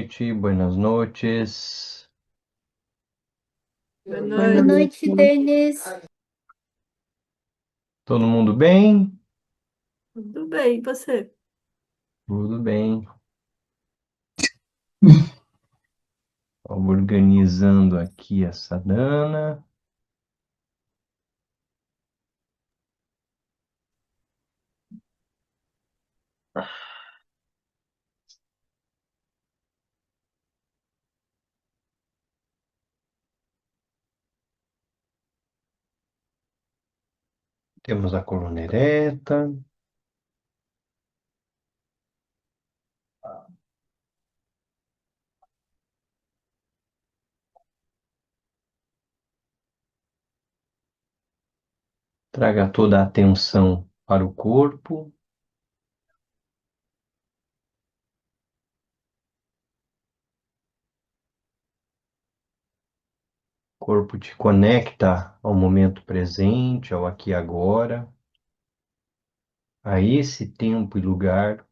noite, buenas noches. Boa Boa noite. noite, Denis. Todo mundo bem? Tudo bem, e você? Tudo bem. Vamos organizando aqui essa dana. Temos a coluna ereta. Traga toda a atenção para o corpo. O corpo te conecta ao momento presente, ao aqui e agora, a esse tempo e lugar.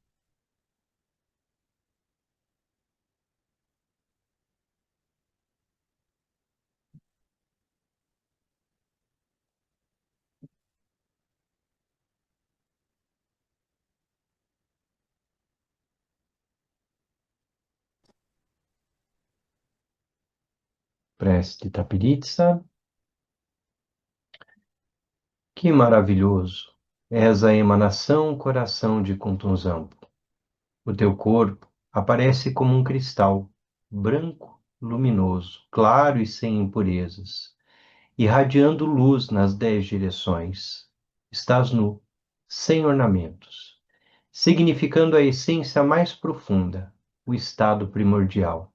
Prece de Tapiritsa. Que maravilhoso! És a emanação, coração de Kuntunzampo. O teu corpo aparece como um cristal, branco, luminoso, claro e sem impurezas, irradiando luz nas 10 direções. Estás nu, sem ornamentos, significando a essência mais profunda, o estado primordial.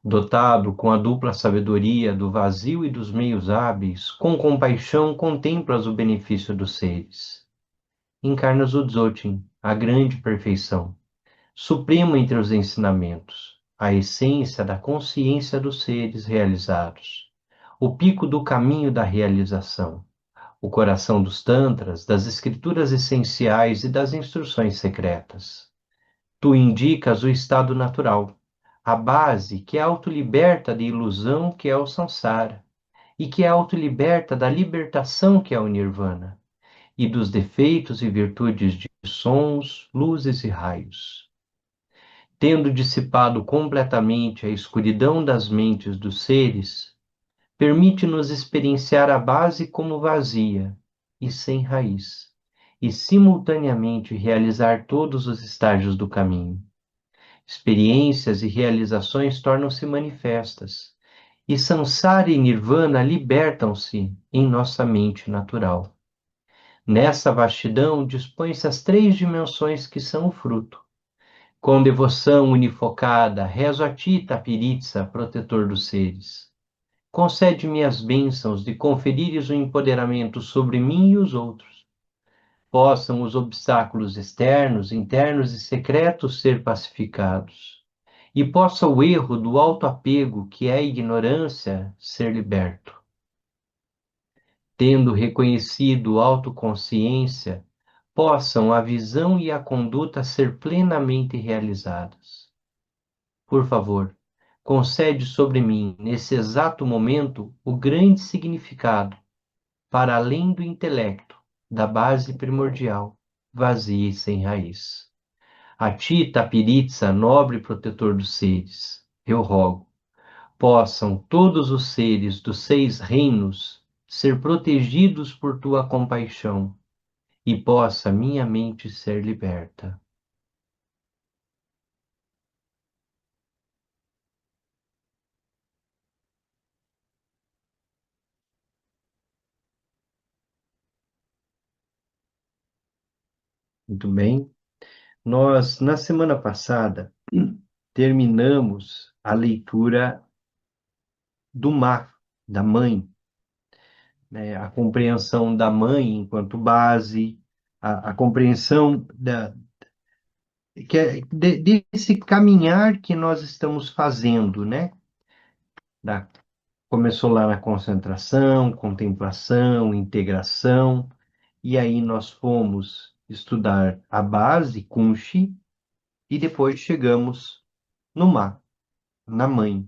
Dotado com a dupla sabedoria do vazio e dos meios hábeis, com compaixão contemplas o benefício dos seres. Encarnas o Dzogchen, a grande perfeição, supremo entre os ensinamentos, a essência da consciência dos seres realizados, o pico do caminho da realização, o coração dos tantras, das escrituras essenciais e das instruções secretas. Tu indicas o estado natural, a base que autoliberta da ilusão que é o samsara, e que autoliberta da libertação que é o nirvana, e dos defeitos e virtudes de sons, luzes e raios. Tendo dissipado completamente a escuridão das mentes dos seres, permite-nos experienciar a base como vazia e sem raiz, e simultaneamente realizar todos os estágios do caminho. Experiências e realizações tornam-se manifestas, e samsara e nirvana libertam-se em nossa mente natural. Nessa vastidão dispõem-se as 3 dimensões que são o fruto. Com devoção unifocada, rezo a ti, Tapiritsa, protetor dos seres. Concede-me as bênçãos de conferires o empoderamento sobre mim e os outros. Possam os obstáculos externos, internos e secretos ser pacificados. E possa o erro do autoapego, que é a ignorância, ser liberto. Tendo reconhecido autoconsciência, possam a visão e a conduta ser plenamente realizadas. Por favor, concede sobre mim, nesse exato momento, o grande significado, para além do intelecto, da base primordial, vazia e sem raiz. A ti, Tapiritsa, nobre protetor dos seres, eu rogo, possam todos os seres dos 6 reinos ser protegidos por tua compaixão e possa minha mente ser liberta. Muito bem. Nós, na semana passada, terminamos a leitura do Mar, da mãe, né? A compreensão da mãe enquanto base, a compreensão desse caminhar que nós estamos fazendo, né? Da, começou lá na concentração, contemplação, integração, e aí nós fomos estudar a base, Kunshi, e depois chegamos no Mar. na mãe.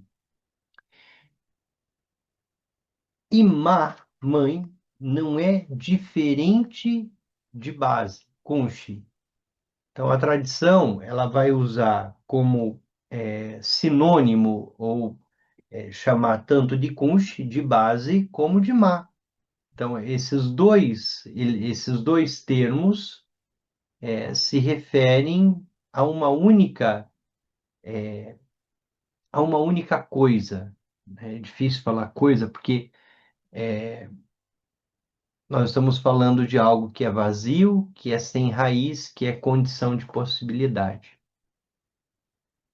E Ma, mãe, não é diferente de base, Kunshi. Então, a tradição ela vai usar como sinônimo ou chamar tanto de Kunshi, de base, como de Ma. Então, esses dois termos se referem a uma única, a uma única coisa. É difícil falar coisa porque nós estamos falando de algo que é vazio, que é sem raiz, que é condição de possibilidade.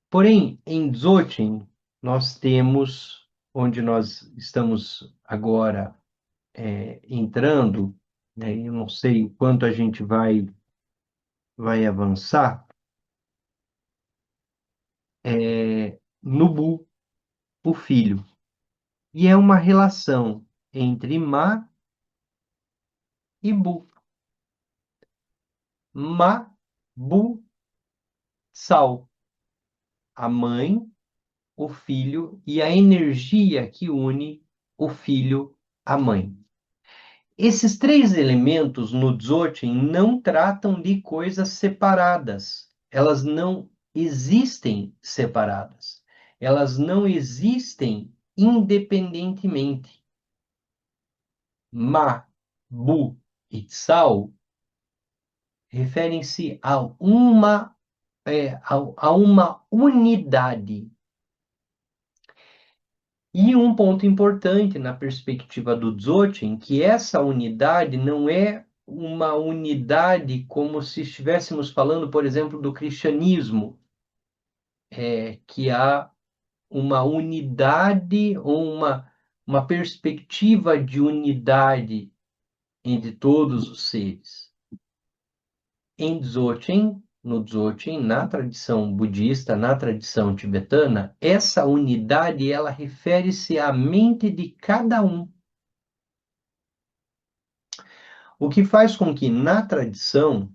Porém, em Dzogchen, nós temos, onde nós estamos agora entrando, né, eu não sei o quanto a gente vai avançar, no Bu, o filho. E é uma relação entre Ma e Bu. Ma, Bu, Sal. A mãe, o filho e a energia que une o filho à mãe. Esses três elementos no Dzogchen não tratam de coisas separadas. Elas não existem separadas. Elas não existem independentemente. Ma, Bu e Tsao referem-se a uma unidade. E um ponto importante na perspectiva do Dzogchen, que essa unidade não é uma unidade como se estivéssemos falando, por exemplo, do cristianismo, que há uma unidade ou uma perspectiva de unidade entre todos os seres. Em Dzogchen, no Dzogchen, na tradição budista, na tradição tibetana, essa unidade ela refere-se à mente de cada um. O que faz com que, na tradição,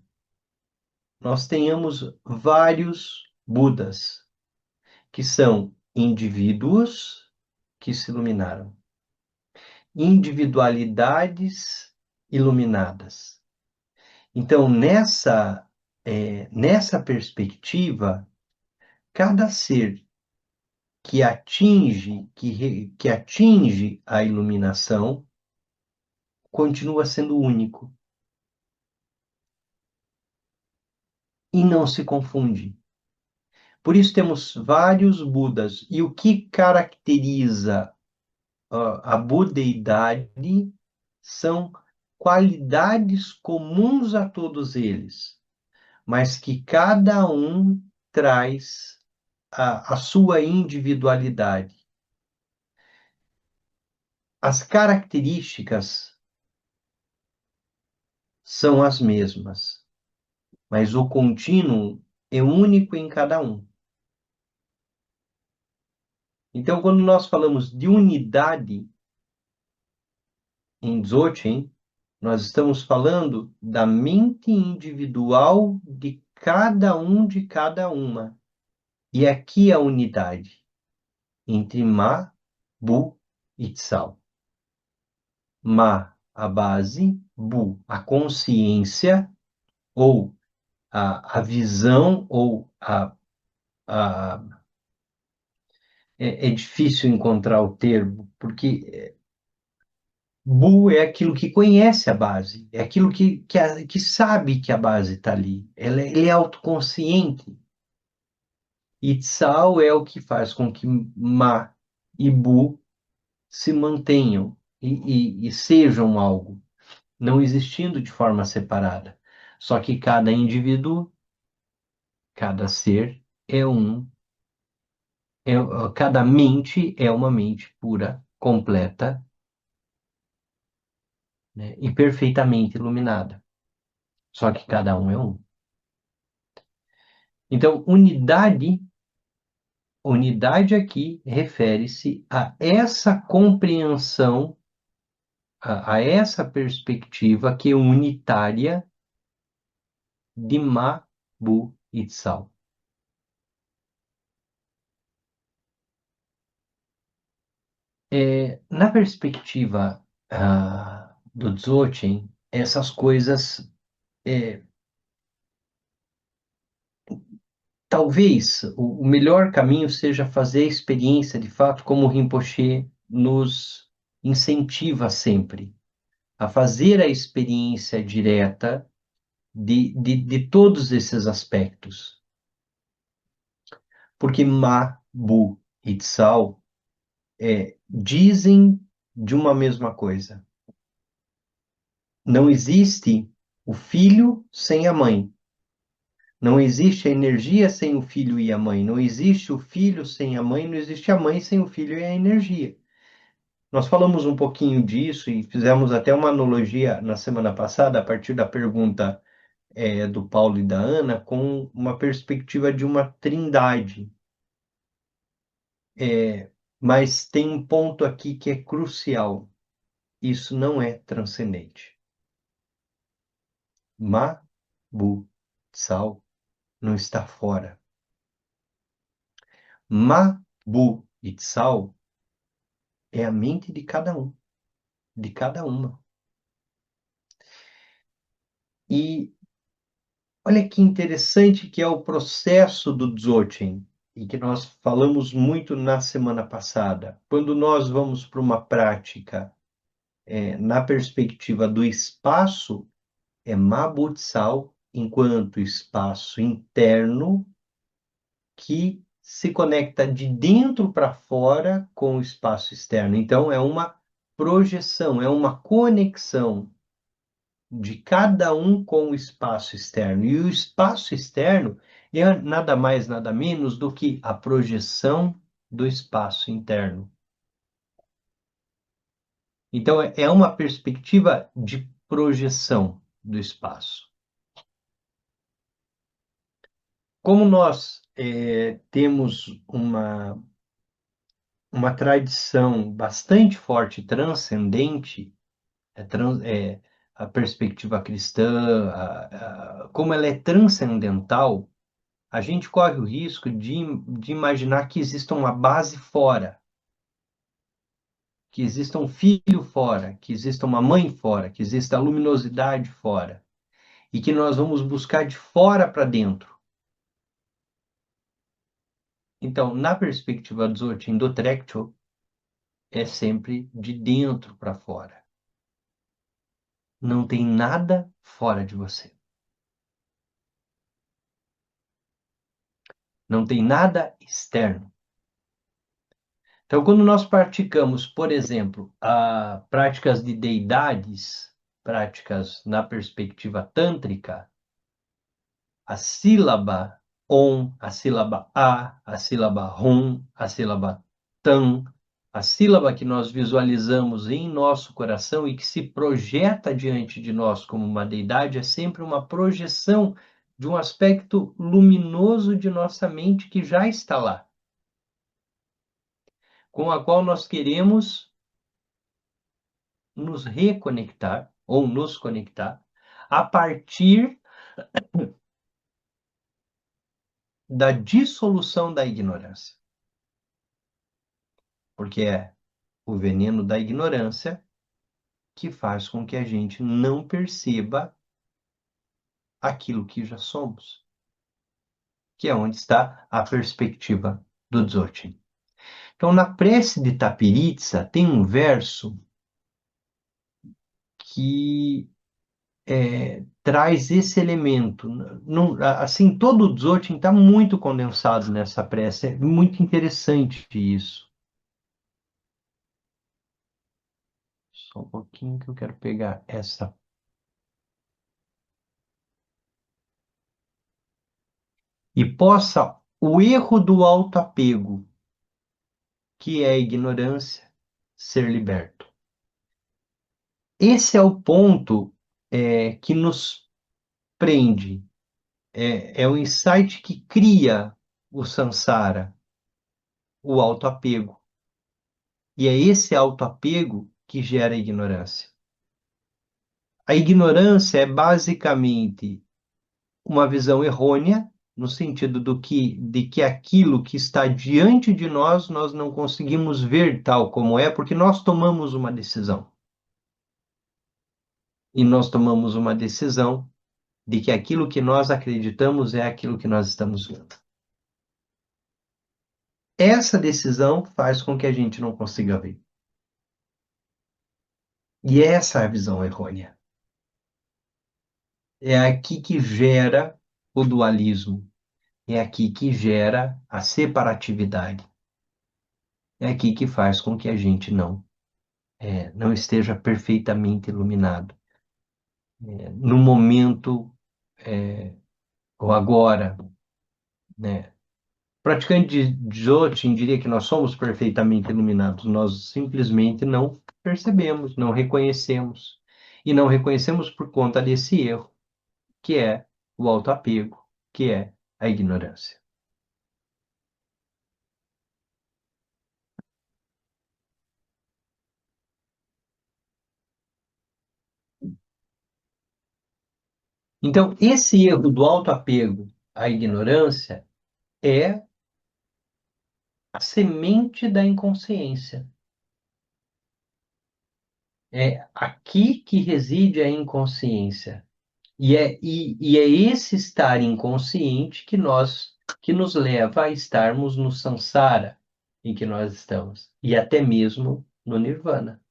nós tenhamos vários Budas, que são indivíduos que se iluminaram, individualidades iluminadas. Então, nessa perspectiva, cada ser que atinge a iluminação continua sendo único e não se confunde. Por isso temos vários Budas. E o que caracteriza a budeidade são qualidades comuns a todos eles, mas que cada um traz a sua individualidade. As características são as mesmas, mas o contínuo é único em cada um. Então, quando nós falamos de unidade em Dzogchen, nós estamos falando da mente individual de cada uma. E aqui a unidade entre Ma, Bu e Tsao. Ma, a base, Bu, a consciência, ou a visão, ou a é difícil encontrar o termo, porque Bu é aquilo que conhece a base, é aquilo que sabe que a base está ali. Ele é autoconsciente. E Tsao é o que faz com que Ma e Bu se mantenham e sejam algo, não existindo de forma separada. Só que cada indivíduo, cada ser é, cada mente é uma mente pura, completa, né, e perfeitamente iluminada. Só que cada um é um. Então, unidade aqui refere-se a essa compreensão, a essa perspectiva que é unitária de Ma, Bu e Tsao. Na perspectiva do Dzogchen, essas coisas, é, talvez o melhor caminho seja fazer a experiência de fato, como o Rinpoche nos incentiva sempre, a fazer a experiência direta de todos esses aspectos. Porque Ma, Bu e Tsao dizem de uma mesma coisa. Não existe o filho sem a mãe. Não existe a energia sem o filho e a mãe. Não existe o filho sem a mãe. Não existe a mãe sem o filho e a energia. Nós falamos um pouquinho disso e fizemos até uma analogia na semana passada, a partir da pergunta do Paulo e da Ana, com uma perspectiva de uma trindade. Mas tem um ponto aqui que é crucial. Isso não é transcendente. Ma, Bu, Tsao não está fora. Ma, Bu e Tsao é a mente de cada um, de cada uma. E olha que interessante que é o processo do Dzogchen, e que nós falamos muito na semana passada. Quando nós vamos para uma prática na perspectiva do espaço, é Mabutsal enquanto espaço interno que se conecta de dentro para fora com o espaço externo. Então, é uma projeção, é uma conexão de cada um com o espaço externo. E o espaço externo é nada mais, nada menos do que a projeção do espaço interno. Então, é uma perspectiva de projeção do espaço. Como nós temos uma tradição bastante forte, transcendente, a perspectiva cristã, como ela é transcendental, a gente corre o risco de imaginar que exista uma base fora, que exista um filho fora, que exista uma mãe fora, que exista a luminosidade fora, e que nós vamos buscar de fora para dentro. Então, na perspectiva do Dzogchen, do Trekchö, é sempre de dentro para fora. Não tem nada fora de você. Não tem nada externo. Então, quando nós praticamos, por exemplo, práticas de deidades, práticas na perspectiva tântrica, a sílaba Om, a sílaba A sílaba Hum, a sílaba Tan, a sílaba que nós visualizamos em nosso coração e que se projeta diante de nós como uma deidade, é sempre uma projeção de um aspecto luminoso de nossa mente que já está lá, com a qual nós queremos nos reconectar ou nos conectar a partir da dissolução da ignorância. Porque é o veneno da ignorância que faz com que a gente não perceba aquilo que já somos, que é onde está a perspectiva do Dzogchen. Então, na prece de Tapiritsa, tem um verso que traz esse elemento. Assim, todo o Dzogchen está muito condensado nessa prece. É muito interessante isso. Só um pouquinho que eu quero pegar essa. E possa o erro do autoapego, que é a ignorância, ser liberto. Esse é o ponto que nos prende. É o insight que cria o samsara, o autoapego. E é esse autoapego que gera a ignorância. A ignorância é basicamente uma visão errônea no sentido de que aquilo que está diante de nós, nós não conseguimos ver tal como é, porque nós tomamos uma decisão. E nós tomamos uma decisão de que aquilo que nós acreditamos é aquilo que nós estamos vendo. Essa decisão faz com que a gente não consiga ver. E essa é a visão errônea. É aqui que gera o dualismo. É aqui que gera a separatividade. É aqui que faz com que a gente não esteja perfeitamente iluminado. No momento, ou agora, né? Praticante de Dzogchen diria que nós somos perfeitamente iluminados. Nós simplesmente não percebemos, não reconhecemos. E não reconhecemos por conta desse erro, que é o autoapego, que é a ignorância. Então, esse erro do autoapego à ignorância é a semente da inconsciência. É aqui que reside a inconsciência. E é esse estar inconsciente que nos leva a estarmos no samsara em que nós estamos, e até mesmo no nirvana.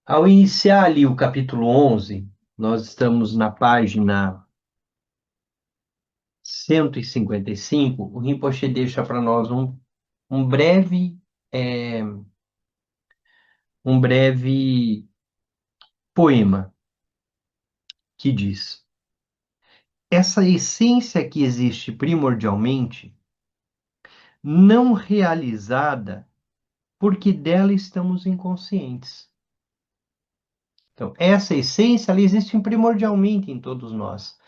Ao iniciar ali o capítulo 11, nós estamos na página 155, o Rinpoche deixa para nós um breve, é, um breve poema que diz: essa essência que existe primordialmente, não realizada, porque dela estamos inconscientes. Então, essa essência, ela existe primordialmente em todos nós.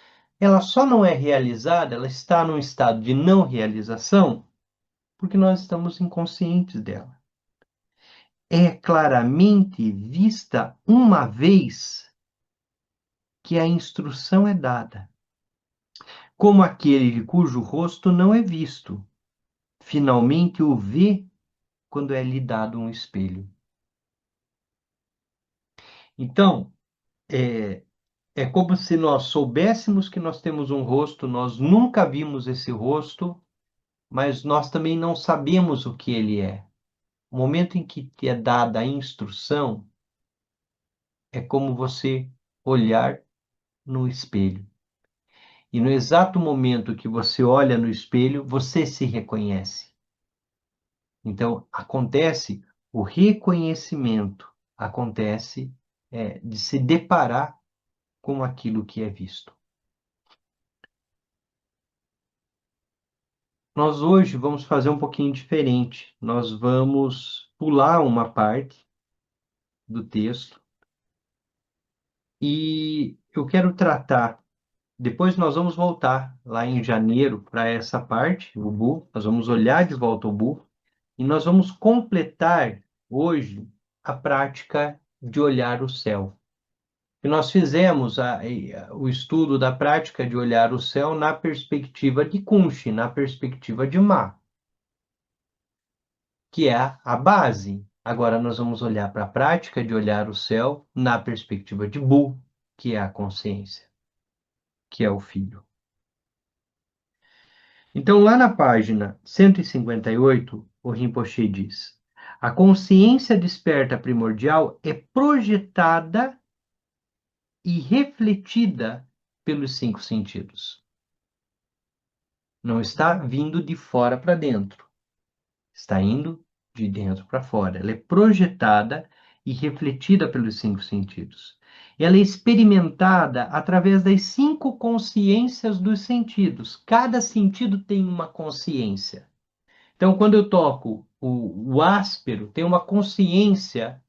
Ela só não é realizada, ela está num estado de não realização, porque nós estamos inconscientes dela. É claramente vista uma vez que a instrução é dada, como aquele cujo rosto não é visto, finalmente o vê quando é lhe dado um espelho. Então, é, é como se nós soubéssemos que nós temos um rosto, nós nunca vimos esse rosto, mas nós também não sabemos o que ele é. O momento em que te é dada a instrução é como você olhar no espelho. E no exato momento que você olha no espelho, você se reconhece. Então, acontece o reconhecimento, acontece de se deparar com aquilo que é visto. Nós hoje vamos fazer um pouquinho diferente. Nós vamos pular uma parte do texto e eu quero tratar. Depois nós vamos voltar lá em janeiro para essa parte, o Bu. Nós vamos olhar de volta o Bu e nós vamos completar hoje a prática de olhar o céu. E nós fizemos o estudo da prática de olhar o céu na perspectiva de Kunshi, na perspectiva de Ma, que é a base. Agora nós vamos olhar para a prática de olhar o céu na perspectiva de Bu, que é a consciência, que é o filho. Então, lá na página 158, o Rinpoche diz: a consciência desperta primordial é projetada e refletida pelos cinco sentidos. Não está vindo de fora para dentro, está indo de dentro para fora. Ela é projetada e refletida pelos cinco sentidos. Ela é experimentada através das cinco consciências dos sentidos. Cada sentido tem uma consciência. Então, quando eu toco o áspero, tem uma consciência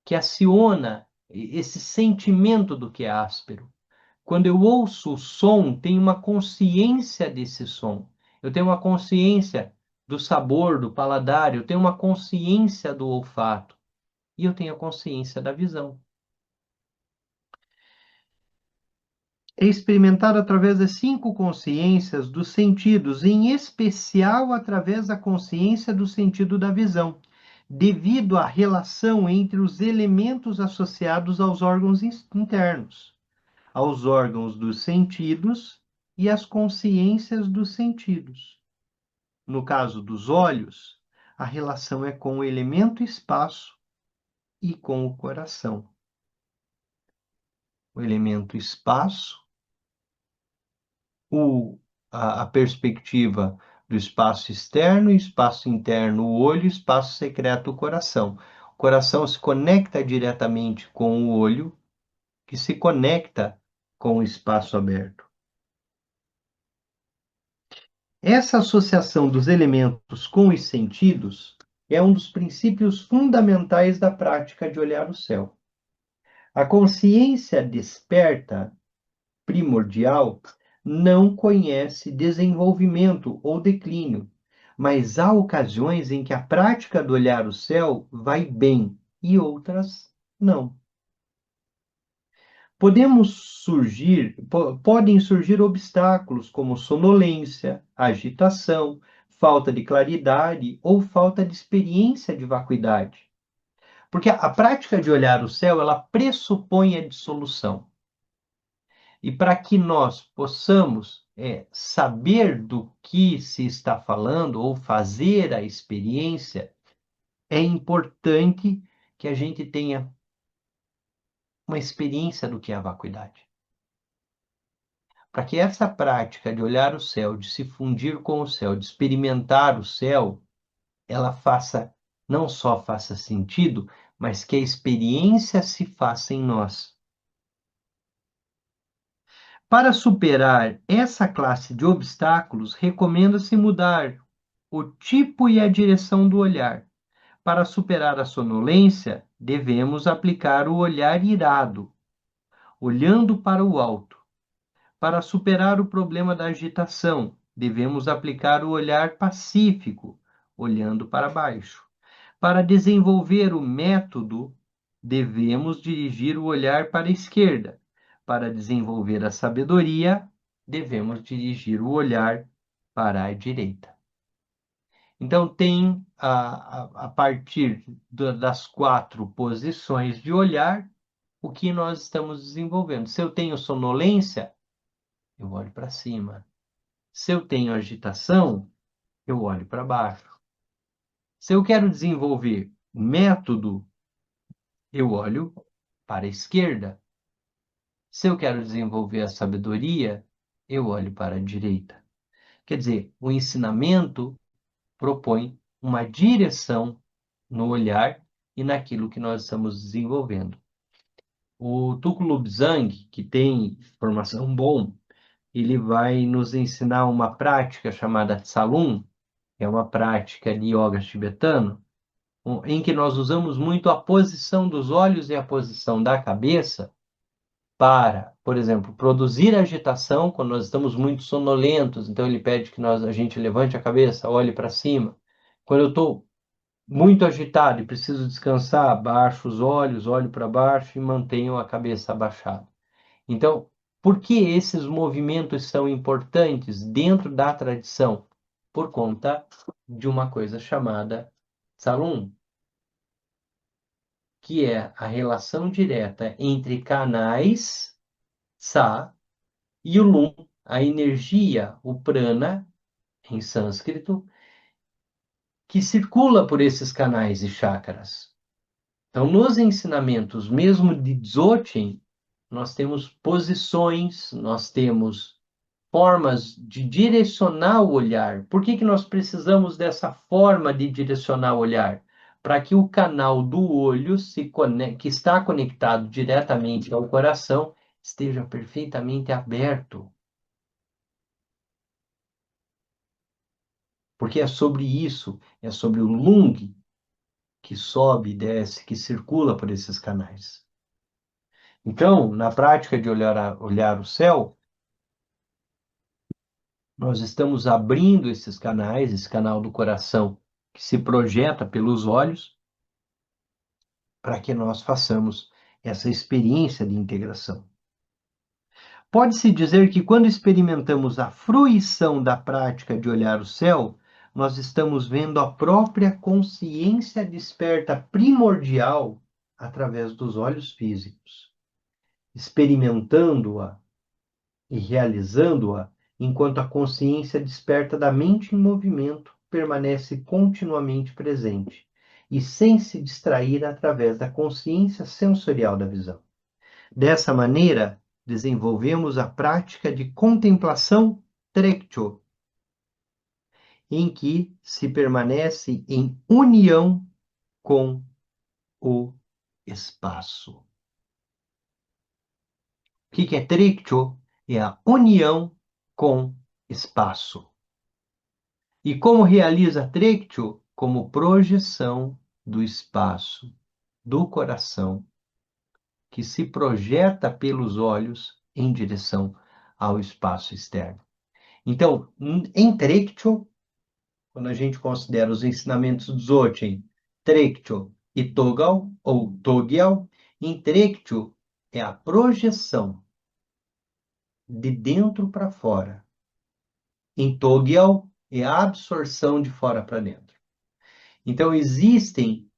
que aciona esse sentimento do que é áspero. Quando eu ouço o som, tem uma consciência desse som. Eu tenho uma consciência do sabor, do paladar, eu tenho uma consciência do olfato e eu tenho a consciência da visão. é experimentado através das cinco consciências dos sentidos, em especial através da consciência do sentido da visão, devido à relação entre os elementos associados aos órgãos internos, aos órgãos dos sentidos e às consciências dos sentidos. No caso dos olhos, a relação é com o elemento espaço e com o coração. O elemento espaço, a perspectiva do espaço externo e espaço interno, o olho, espaço secreto, o coração. O coração se conecta diretamente com o olho, que se conecta com o espaço aberto. Essa associação dos elementos com os sentidos é um dos princípios fundamentais da prática de olhar o céu. A consciência desperta, primordial, não conhece desenvolvimento ou declínio, mas há ocasiões em que a prática do olhar o céu vai bem e outras não. Podem surgir obstáculos como sonolência, agitação, falta de claridade ou falta de experiência de vacuidade. Porque a prática de olhar o céu, ela pressupõe a dissolução. E para que nós possamos saber do que se está falando ou fazer a experiência, é importante que a gente tenha uma experiência do que é a vacuidade. Para que essa prática de olhar o céu, de se fundir com o céu, de experimentar o céu, ela não só faça sentido, mas que a experiência se faça em nós. Para superar essa classe de obstáculos, recomenda-se mudar o tipo e a direção do olhar. Para superar a sonolência, devemos aplicar o olhar irado, olhando para o alto. Para superar o problema da agitação, devemos aplicar o olhar pacífico, olhando para baixo. Para desenvolver o método, devemos dirigir o olhar para a esquerda. Para desenvolver a sabedoria, devemos dirigir o olhar para a direita. Então, tem, a partir das quatro posições de olhar, o que nós estamos desenvolvendo. Se eu tenho sonolência, eu olho para cima. Se eu tenho agitação, eu olho para baixo. Se eu quero desenvolver método, eu olho para a esquerda. Se eu quero desenvolver a sabedoria, eu olho para a direita. Quer dizer, o ensinamento propõe uma direção no olhar e naquilo que nós estamos desenvolvendo. O Tukulul Lobsang, que tem formação bom, ele vai nos ensinar uma prática chamada Tsalum, que é uma prática de yoga tibetano, em que nós usamos muito a posição dos olhos e a posição da cabeça para, por exemplo, produzir agitação quando nós estamos muito sonolentos. Então ele pede que a gente levante a cabeça, olhe para cima. Quando eu estou muito agitado e preciso descansar, baixo os olhos, olho para baixo e mantenho a cabeça abaixada. Então, por que esses movimentos são importantes dentro da tradição? Por conta de uma coisa chamada Tsalum, que é a relação direta entre canais Sa e o Lum, a energia, o prana, em sânscrito, que circula por esses canais e chakras. Então, nos ensinamentos mesmo de Dzogchen, nós temos posições, nós temos formas de direcionar o olhar. Por que nós precisamos dessa forma de direcionar o olhar? Para que o canal do olho, que está conectado diretamente ao coração, esteja perfeitamente aberto. Porque é sobre isso, é sobre o lung que sobe e desce, que circula por esses canais. Então, na prática de olhar o céu, nós estamos abrindo esses canais, esse canal do coração que se projeta pelos olhos, para que nós façamos essa experiência de integração. Pode-se dizer que quando experimentamos a fruição da prática de olhar o céu, nós estamos vendo a própria consciência desperta primordial através dos olhos físicos, experimentando-a e realizando-a, enquanto a consciência desperta da mente em movimento permanece continuamente presente e sem se distrair através da consciência sensorial da visão. Dessa maneira, desenvolvemos a prática de contemplação trekcho, em que se permanece em união com o espaço. O que é trekcho? É a união com espaço. E como realiza trekcho? Como projeção do espaço, do coração, que se projeta pelos olhos em direção ao espaço externo. Então, em trekcho, quando a gente considera os ensinamentos do Dzogchen, trekcho e togal, ou togyal, em trekcho é a projeção de dentro para fora. Em togyal é a absorção de fora para dentro. Então, existem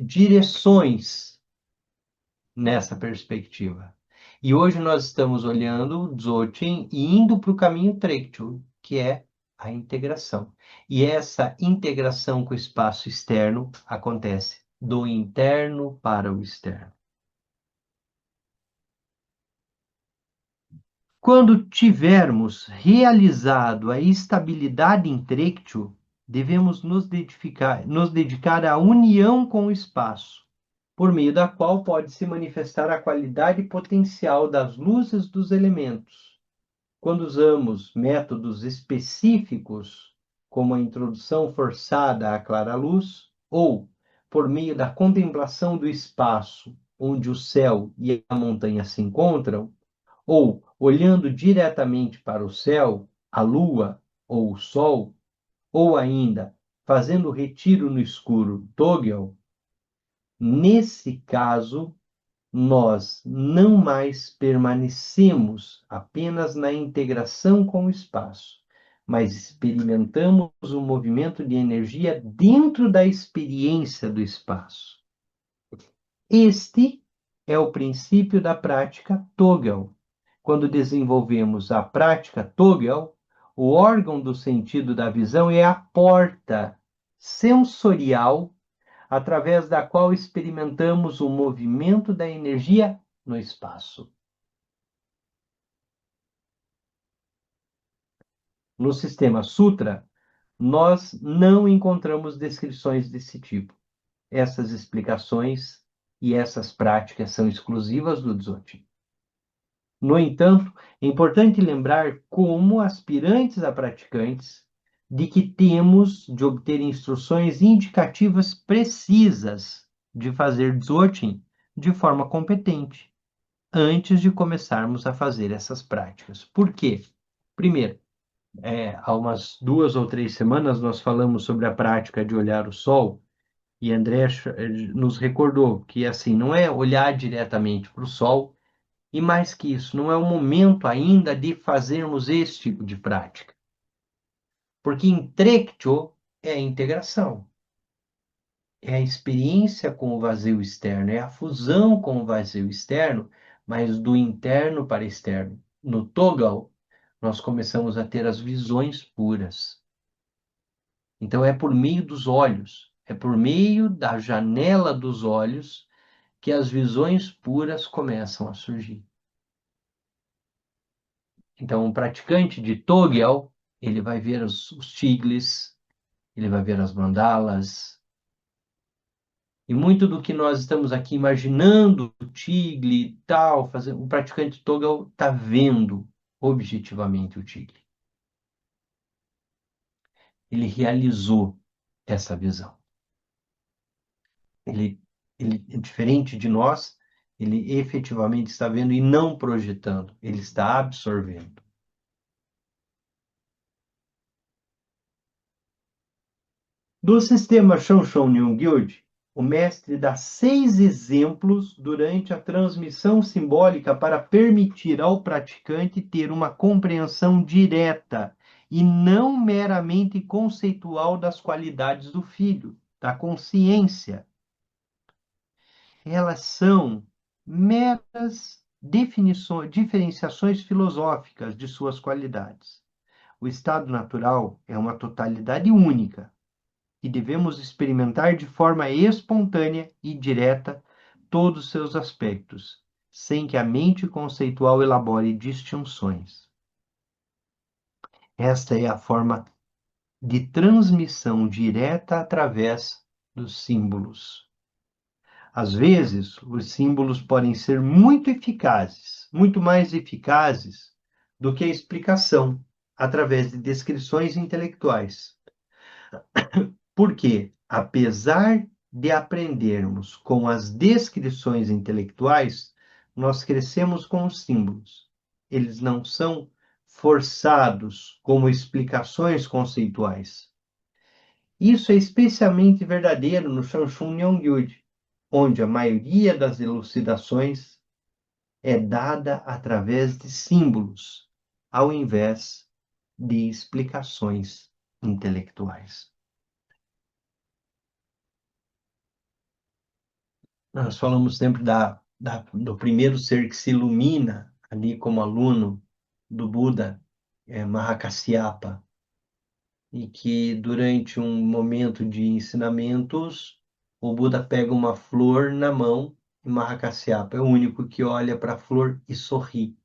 direções nessa perspectiva. E hoje nós estamos olhando o Dzogchen e indo para o caminho Trekchö, que é a integração. E essa integração com o espaço externo acontece do interno para o externo. Quando tivermos realizado a estabilidade em Trekchö, devemos nos dedicar à união com o espaço, por meio da qual pode se manifestar a qualidade potencial das luzes dos elementos. Quando usamos métodos específicos, como a introdução forçada à clara-luz, ou por meio da contemplação do espaço onde o céu e a montanha se encontram, ou olhando diretamente para o céu, a lua ou o sol, ou ainda fazendo retiro no escuro, Togel, nesse caso, nós não mais permanecemos apenas na integração com o espaço, mas experimentamos o movimento de energia dentro da experiência do espaço. Este é o princípio da prática Togel. Quando desenvolvemos a prática Togel, o órgão do sentido da visão é a porta sensorial através da qual experimentamos o movimento da energia no espaço. No sistema Sutra, nós não encontramos descrições desse tipo. Essas explicações e essas práticas são exclusivas do Dzogchen. No entanto, é importante lembrar, como aspirantes a praticantes, de que temos de obter instruções indicativas precisas de fazer Dzogchen de forma competente, antes de começarmos a fazer essas práticas. Por quê? Primeiro, há umas 2 ou 3 semanas nós falamos sobre a prática de olhar o sol, e André nos recordou que assim não é olhar diretamente para o sol, e mais que isso, não é o momento ainda de fazermos esse tipo de prática. Porque em Trekcho é a integração, é a experiência com o vazio externo, é a fusão com o vazio externo, mas do interno para externo. No Togal, nós começamos a ter as visões puras. Então é por meio dos olhos, é por meio da janela dos olhos que as visões puras começam a surgir. Então, um praticante de Togel, ele vai ver os tigles, ele vai ver as mandalas, e muito do que nós estamos aqui imaginando, o tigre e tal, o praticante de Togel está vendo objetivamente o tigre. Ele realizou essa visão. Ele, diferente de nós, ele efetivamente está vendo e não projetando, ele está absorvendo. Do sistema Shonshon Nyun Gyud, O mestre dá 6 exemplos durante a transmissão simbólica para permitir ao praticante ter uma compreensão direta e não meramente conceitual das qualidades do filho, da consciência. Elas são meras definições, diferenciações filosóficas de suas qualidades. O estado natural é uma totalidade única e devemos experimentar de forma espontânea e direta todos os seus aspectos, sem que a mente conceitual elabore distinções. Esta é a forma de transmissão direta através dos símbolos. Às vezes, os símbolos podem ser muito eficazes, muito mais eficazes do que a explicação através de descrições intelectuais. Porque, apesar de aprendermos com as descrições intelectuais, nós crescemos com os símbolos. Eles não são forçados como explicações conceituais. Isso é especialmente verdadeiro no Sanshun Nyongyud, onde a maioria das elucidações é dada através de símbolos, ao invés de explicações intelectuais. Nós falamos sempre do primeiro ser que se ilumina ali como aluno do Buda, Mahakasyapa, e que durante um momento de ensinamentos, o Buda pega uma flor na mão e Mahakasyapa é o único que olha para a flor e sorri.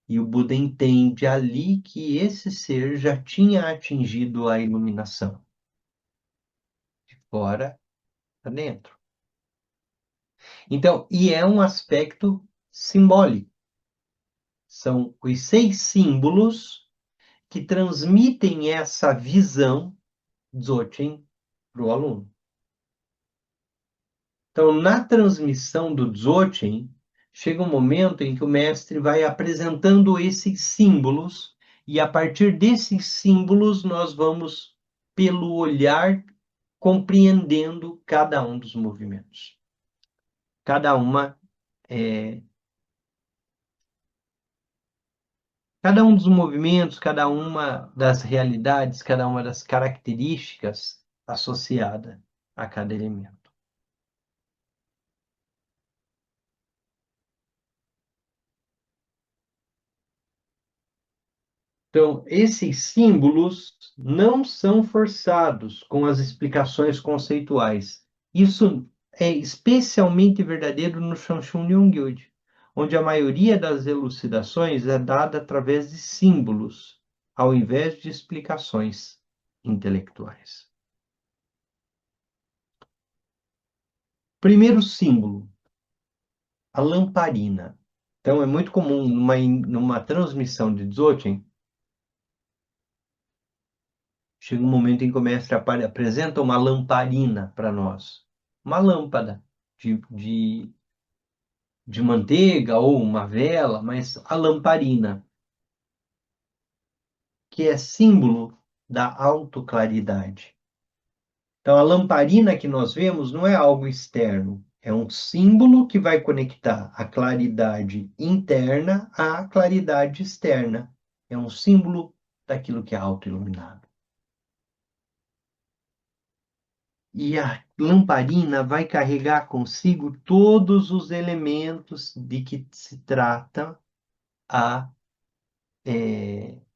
E o Buda entende ali que esse ser já tinha atingido a iluminação, de fora para dentro. Então, e é um aspecto simbólico. São os 6 símbolos que transmitem essa visão Dzogchen para o aluno. Então, na transmissão do Dzogchen, chega um momento em que o mestre vai apresentando esses símbolos, e a partir desses símbolos nós vamos, pelo olhar, compreendendo cada um dos movimentos. Cada uma Cada um dos movimentos, cada uma das realidades, cada uma das características associada a cada elemento. Então, esses símbolos não são forçados com as explicações conceituais. Isso é especialmente verdadeiro no Sanshun Nyongyud, onde a maioria das elucidações é dada através de símbolos, ao invés de explicações intelectuais. Primeiro símbolo, a lamparina. Então, é muito comum numa transmissão de Dzogchen, chega um momento em que o mestre apresenta uma lamparina para nós. Uma lâmpada de manteiga ou uma vela, mas a lamparina, que é símbolo da autoclaridade. Então, a lamparina que nós vemos não é algo externo, é um símbolo que vai conectar a claridade interna à claridade externa. É um símbolo daquilo que é autoiluminado. E a lamparina vai carregar consigo todos os elementos de que se trata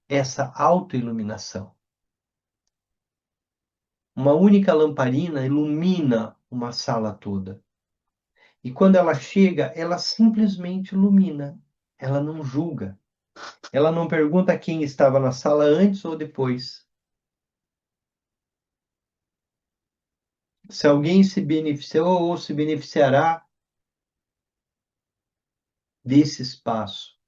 essa autoiluminação. Uma única lamparina ilumina uma sala toda. E quando ela chega, ela simplesmente ilumina. Ela não julga. Ela não pergunta quem estava na sala antes ou depois. Se alguém se beneficiou ou se beneficiará desse espaço.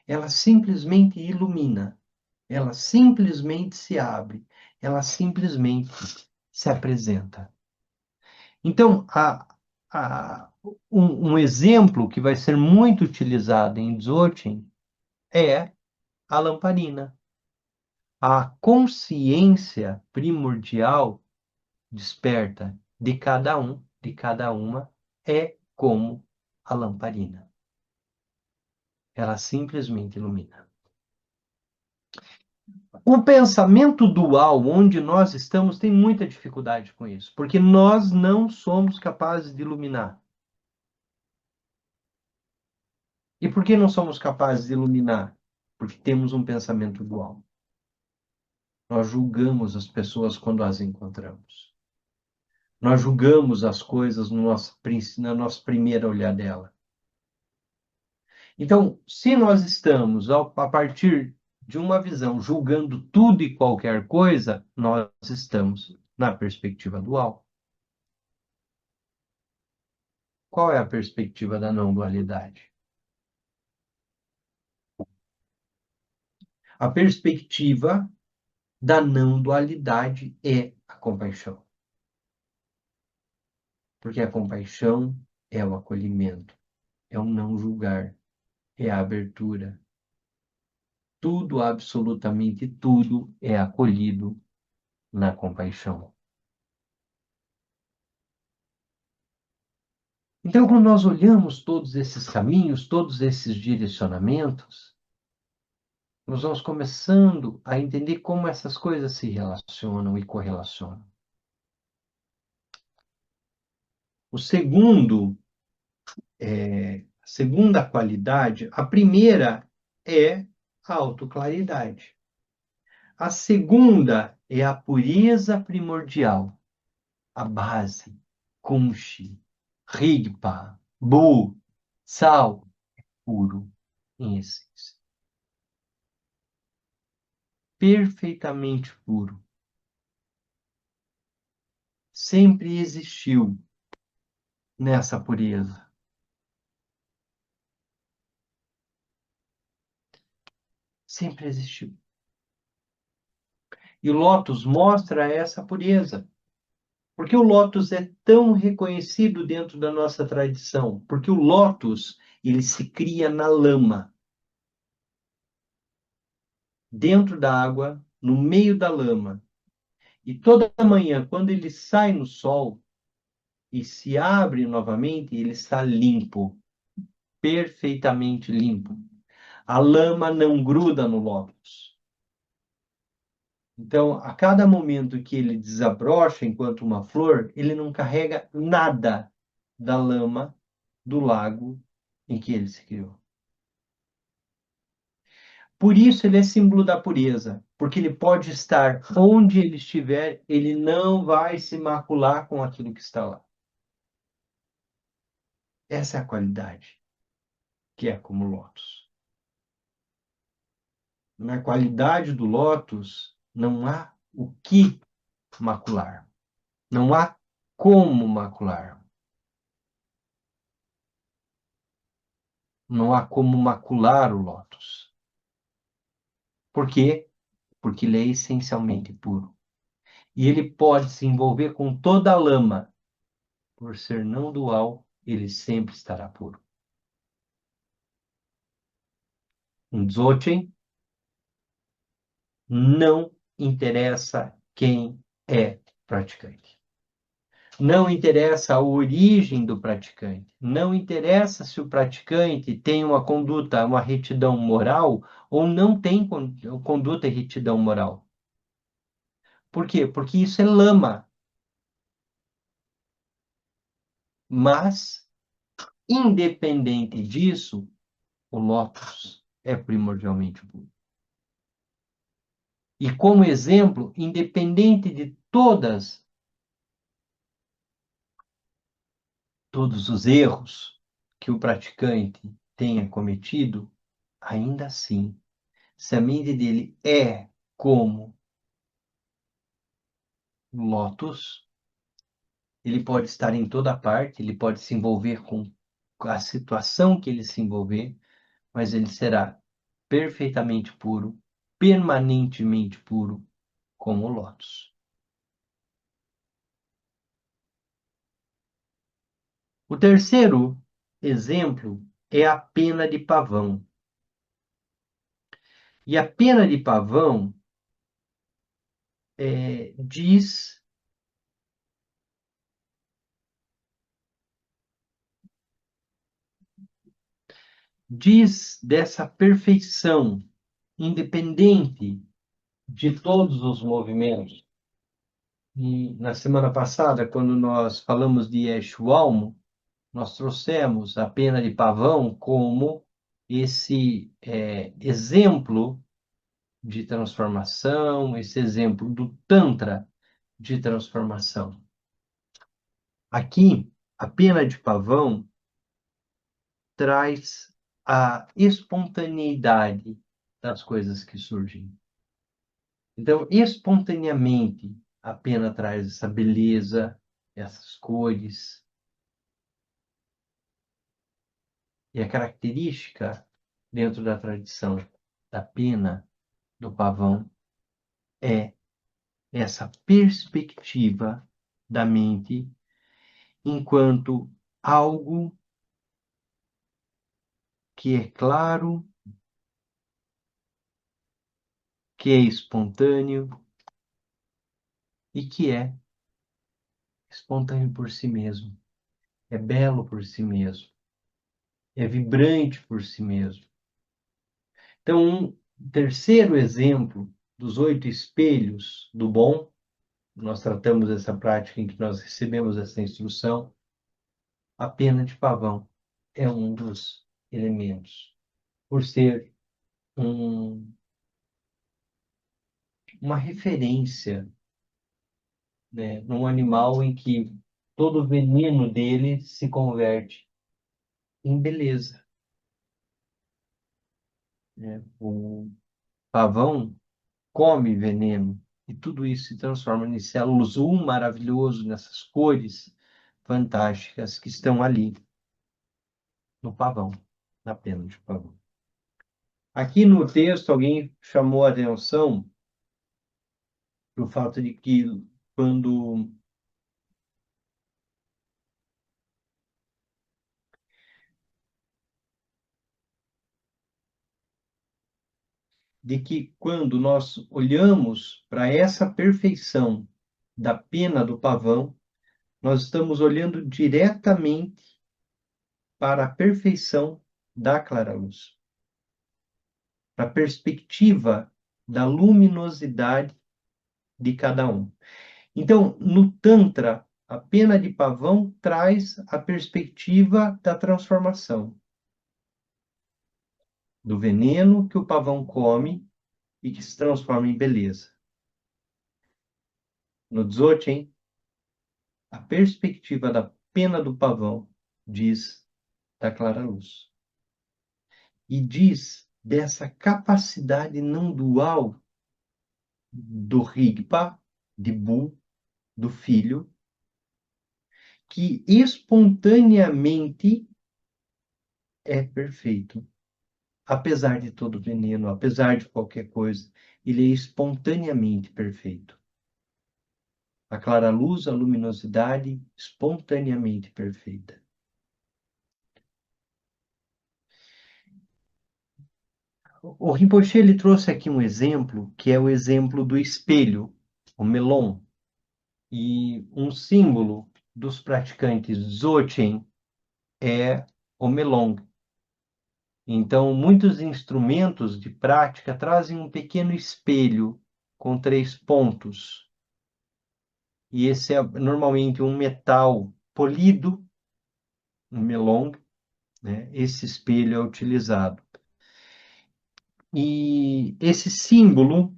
Ela simplesmente ilumina. Ela simplesmente se abre. Ela simplesmente se apresenta. Então, um exemplo que vai ser muito utilizado em Dzogchen é a lamparina. A consciência primordial desperta de cada um, de cada uma, é como a lamparina. Ela simplesmente ilumina. O pensamento dual, onde nós estamos, tem muita dificuldade com isso, porque nós não somos capazes de iluminar. E por que não somos capazes de iluminar? Porque temos um pensamento dual. Nós julgamos as pessoas quando as encontramos. Nós julgamos as coisas no nosso, na nossa primeira olhadela. Então, se nós estamos, a partir de uma visão, julgando tudo e qualquer coisa, nós estamos na perspectiva dual. Qual é a perspectiva da não dualidade? A perspectiva da não dualidade é a compaixão. Porque a compaixão é o acolhimento, é o não julgar, é a abertura. Tudo, absolutamente tudo, é acolhido na compaixão. Então, quando nós olhamos todos esses caminhos, todos esses direcionamentos, nós vamos começando a entender como essas coisas se relacionam e correlacionam. O segundo, a segunda qualidade, a primeira é a autoclaridade. A segunda é a pureza primordial, a base, Kunshi, Rigpa, Bu, Sal, puro, em essência. Perfeitamente puro. Sempre existiu nessa pureza. Sempre existiu. E o Lótus mostra essa pureza. Porque o Lótus é tão reconhecido dentro da nossa tradição? Porque o Lótus, ele se cria na lama. Dentro da água, no meio da lama. E toda manhã, quando ele sai no sol e se abre novamente, ele está limpo. Perfeitamente limpo. A lama não gruda no lótus. Então, a cada momento que ele desabrocha enquanto uma flor, ele não carrega nada da lama do lago em que ele se criou. Por isso ele é símbolo da pureza, porque ele pode estar onde ele estiver, ele não vai se macular com aquilo que está lá. Essa é a qualidade que é como lótus. Na qualidade do lótus, não há o que macular. Não há como macular. Não há como macular o lótus. Por quê? Porque ele é essencialmente puro. E ele pode se envolver com toda a lama. Por ser não dual, ele sempre estará puro. Um Dzogchen não interessa quem é praticante. Não interessa a origem do praticante. Não interessa se o praticante tem uma conduta, uma retidão moral ou não tem conduta e retidão moral. Por quê? Porque isso é lama. Mas, independente disso, o lótus é primordialmente puro. E como exemplo, independente de todos os erros que o praticante tenha cometido, ainda assim, se a mente dele é como lótus, ele pode estar em toda parte, ele pode se envolver com a situação que ele se envolver, mas ele será perfeitamente puro, permanentemente puro, como o lótus. O terceiro exemplo é a pena de pavão. E a pena de pavão diz diz dessa perfeição independente de todos os movimentos. E na semana passada, quando nós falamos de Eshualmo, nós trouxemos a pena de pavão como esse exemplo de transformação, esse exemplo do Tantra de transformação. Aqui, a pena de pavão traz a espontaneidade das coisas que surgem. Então, espontaneamente, a pena traz essa beleza, essas cores. E a característica, dentro da tradição da pena do pavão, é essa perspectiva da mente enquanto algo que é claro, que é espontâneo e que é espontâneo por si mesmo, é belo por si mesmo, é vibrante por si mesmo. Então, um terceiro exemplo dos 8 espelhos do bom, nós tratamos essa prática em que nós recebemos essa instrução, a pena de pavão é um dos elementos, por ser um, uma referência, né, num animal em que todo o veneno dele se converte em beleza, né? O pavão come veneno e tudo isso se transforma nesse azul maravilhoso, nessas cores fantásticas que estão ali no pavão, na pena de pavão. Aqui no texto, alguém chamou a atenção para o fato de que quando quando nós olhamos para essa perfeição da pena do pavão, nós estamos olhando diretamente para a perfeição da clara-luz, para a perspectiva da luminosidade de cada um. Então, no Tantra, a pena de pavão traz a perspectiva da transformação, do veneno que o pavão come e que se transforma em beleza. No Dzogchen, a perspectiva da pena do pavão diz da clara luz. E diz dessa capacidade não dual do Rigpa, de Bu, do filho, que espontaneamente é perfeito. Apesar de todo veneno, apesar de qualquer coisa, ele é espontaneamente perfeito. A clara luz, a luminosidade, espontaneamente perfeita. O Rinpoche ele trouxe aqui um exemplo, que é o exemplo do espelho, o melon. E um símbolo dos praticantes Dzogchen é o melong. Então, muitos instrumentos de prática trazem um pequeno espelho com 3 pontos. E esse é normalmente um metal polido, um melong, né? Esse espelho é utilizado. E esse símbolo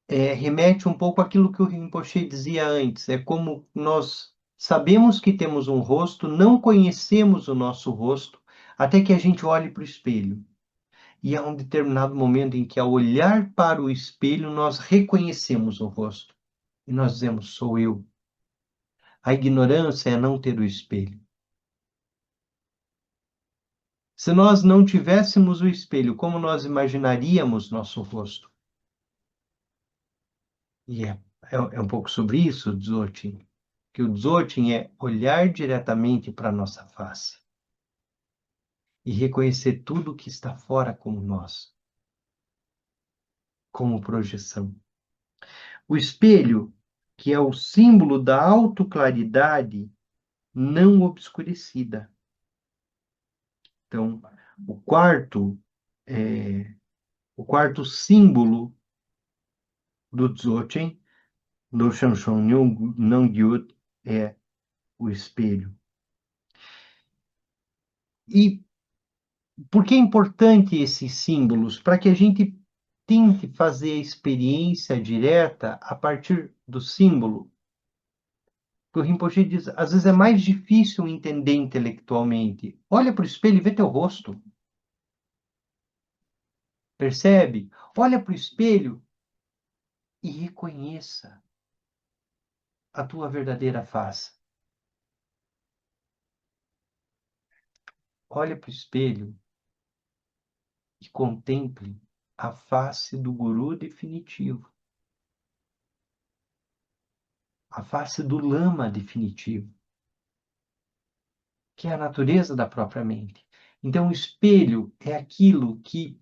remete um pouco àquilo que o Rinpoche dizia antes. É como nós sabemos que temos um rosto, não conhecemos o nosso rosto, até que a gente olhe para o espelho. E há um determinado momento em que, ao olhar para o espelho, nós reconhecemos o rosto. E nós dizemos, sou eu. A ignorância é não ter o espelho. Se nós não tivéssemos o espelho, como nós imaginaríamos nosso rosto? E é um pouco sobre isso, o Dzogchen. Que o Dzogchen é olhar diretamente para a nossa face e reconhecer tudo que está fora como nós, como projeção. O espelho, que é o símbolo da autoclaridade não obscurecida. Então, o quarto, o quarto símbolo do Dzogchen, do Shanshong Nangyut, é o espelho. E por que é importante esses símbolos? Para que a gente tente fazer a experiência direta a partir do símbolo. Que o Rinpoche diz, às vezes é mais difícil entender intelectualmente. Olha para o espelho e vê teu rosto. Percebe? Olha para o espelho e reconheça a tua verdadeira face. Olha para o espelho e contemple a face do guru definitivo. A face do lama definitivo, que é a natureza da própria mente. Então, o espelho é aquilo que,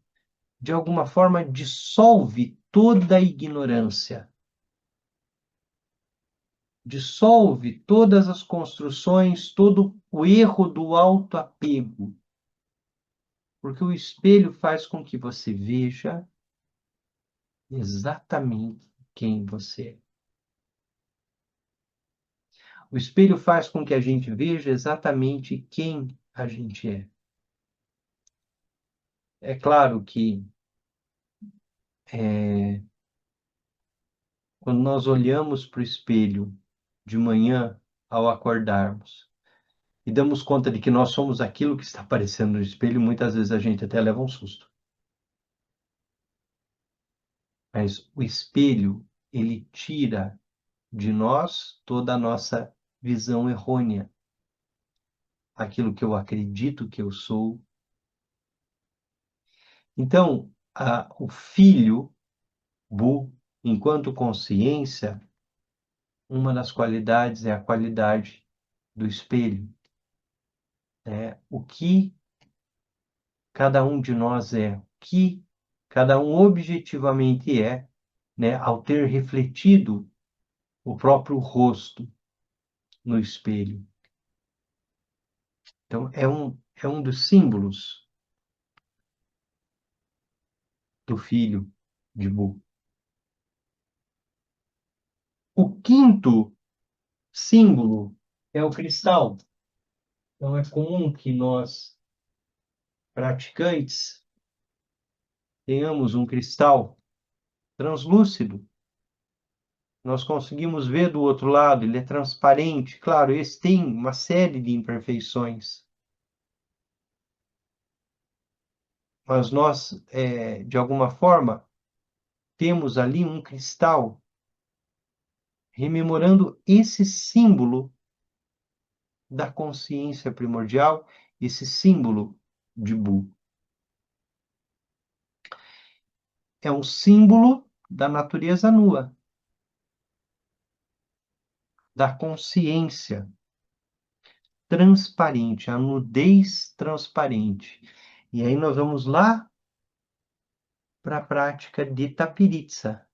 de alguma forma, dissolve toda a ignorância, dissolve todas as construções, todo o erro do autoapego. Porque o espelho faz com que você veja exatamente quem você é. O espelho faz com que a gente veja exatamente quem a gente é. É claro que quando nós olhamos para o espelho de manhã ao acordarmos e damos conta de que nós somos aquilo que está aparecendo no espelho, muitas vezes a gente até leva um susto. Mas o espelho, ele tira de nós toda a nossa visão errônea, aquilo que eu acredito que eu sou. Então, o filho, Bu, enquanto consciência, uma das qualidades é a qualidade do espelho. O que cada um de nós é, o que cada um objetivamente é, né, ao ter refletido o próprio rosto no espelho. Então, é um dos símbolos do filho de Bu. O quinto símbolo é o cristal. Então, é comum que nós, praticantes, tenhamos um cristal translúcido. Nós conseguimos ver do outro lado, ele é transparente. Claro, esse tem uma série de imperfeições. Mas nós, de alguma forma, temos ali um cristal rememorando esse símbolo da consciência primordial, esse símbolo de Bu. É um símbolo da natureza nua, da consciência transparente, a nudez transparente. E aí nós vamos lá para a prática de Tapiritsa,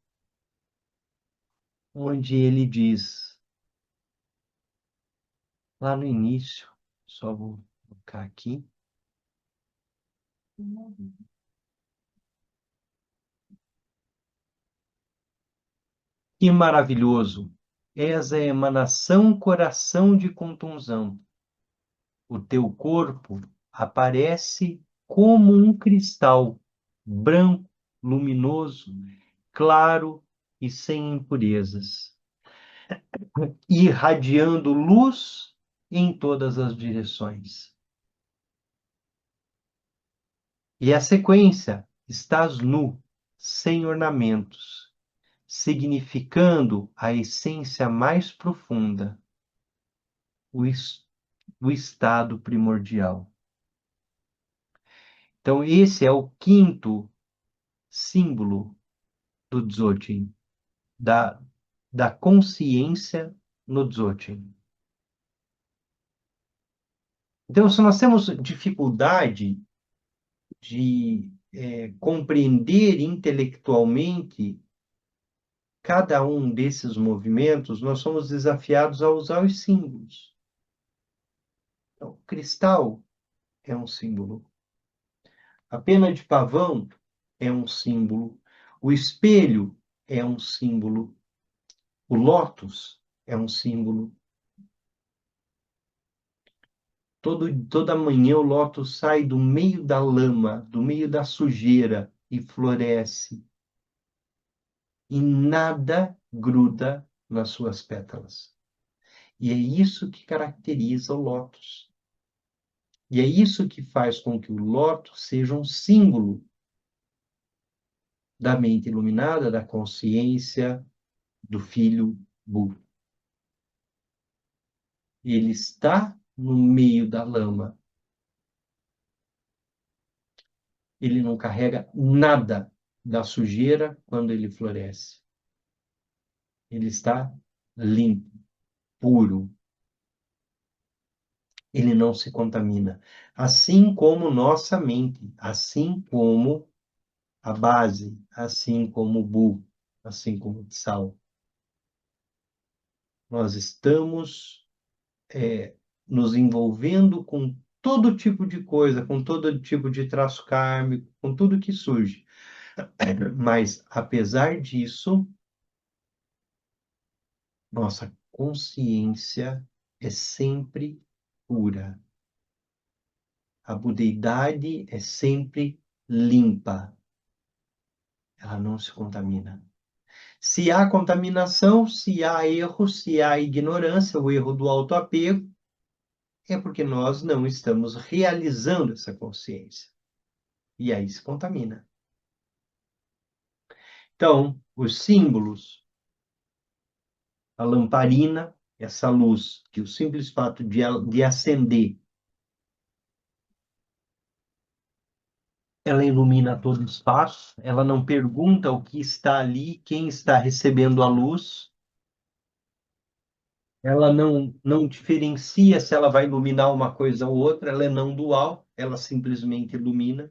onde ele diz, lá no início, só vou colocar aqui. Que maravilhoso! És a emanação coração de contunzão. O teu corpo aparece como um cristal branco, luminoso, claro e sem impurezas, irradiando luz em todas as direções. E a sequência, estás nu, sem ornamentos, significando a essência mais profunda, o estado primordial. Então, esse é o quinto símbolo do Dzogchen, da consciência no Dzogchen. Então, se nós temos dificuldade de compreender intelectualmente cada um desses movimentos, nós somos desafiados a usar os símbolos. Então, o cristal é um símbolo. A pena de pavão é um símbolo. O espelho é um símbolo. O lótus é um símbolo. Toda manhã o lótus sai do meio da lama, do meio da sujeira e floresce. E nada gruda nas suas pétalas. E é isso que caracteriza o lótus. E é isso que faz com que o lótus seja um símbolo da mente iluminada, da consciência do filho Bu. Ele está no meio da lama. Ele não carrega nada da sujeira quando ele floresce. Ele está limpo, puro. Ele não se contamina. Assim como nossa mente, assim como a base, assim como o Bu, assim como o Tsal. Nós estamos nos envolvendo com todo tipo de coisa, com todo tipo de traço kármico, com tudo que surge. Mas, apesar disso, nossa consciência é sempre pura. A budeidade é sempre limpa. Ela não se contamina. Se há contaminação, se há erro, se há ignorância, o erro do autoapego, é porque nós não estamos realizando essa consciência. E aí se contamina. Então, os símbolos, a lamparina, essa luz, que o simples fato de acender, ela ilumina todo o espaço, ela não pergunta o que está ali, quem está recebendo a luz, ela não diferencia se ela vai iluminar uma coisa ou outra, ela é não dual, ela simplesmente ilumina.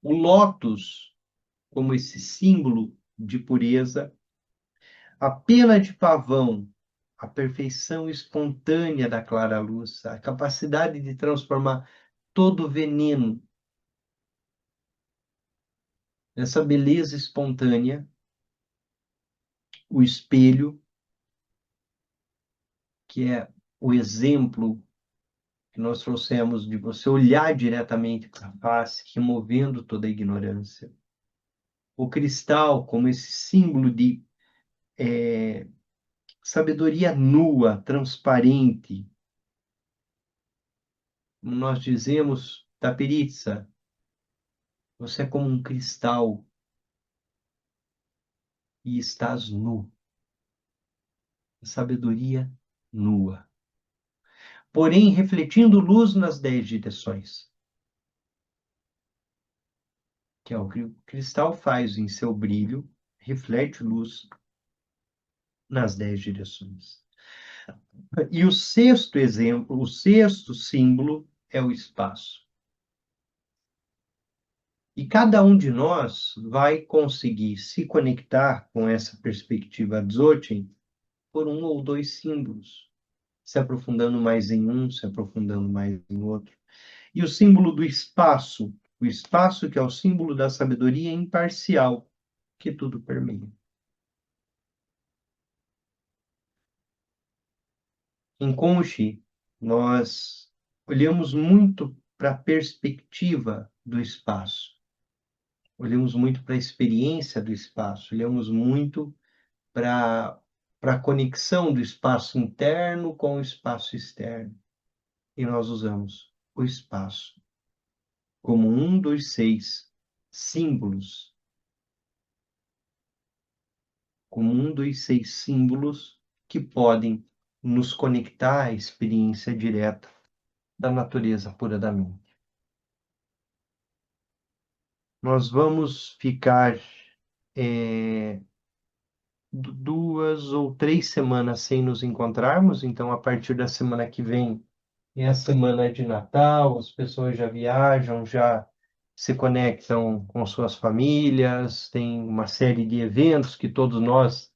O lótus, como esse símbolo de pureza, a pena de pavão, a perfeição espontânea da clara luz, a capacidade de transformar todo veneno nessa beleza espontânea, o espelho, que é o exemplo que nós trouxemos de você olhar diretamente para a face, removendo toda a ignorância. O cristal, como esse símbolo de sabedoria nua, transparente. Nós dizemos, Taperitsa, você é como um cristal e estás nu. Sabedoria nua. Porém, refletindo luz nas 10 direções. Que é o que o cristal faz em seu brilho, reflete luz nas 10 direções. E o sexto exemplo, o sexto símbolo é o espaço. E cada um de nós vai conseguir se conectar com essa perspectiva Dzogchen por um ou dois símbolos, se aprofundando mais em um, se aprofundando mais em outro. E o símbolo do espaço, o espaço que é o símbolo da sabedoria imparcial, que tudo permeia. Em Conchi, nós olhamos muito para a perspectiva do espaço, olhamos muito para a experiência do espaço, olhamos muito para a conexão do espaço interno com o espaço externo. E nós usamos o espaço como um dos 6 símbolos, como um dos 6 símbolos que podem nos conectar à experiência direta da natureza pura da mente. Nós vamos ficar 2 ou 3 semanas sem nos encontrarmos, então a partir da semana que vem é a semana de Natal, as pessoas já viajam, já se conectam com suas famílias, tem uma série de eventos que todos nós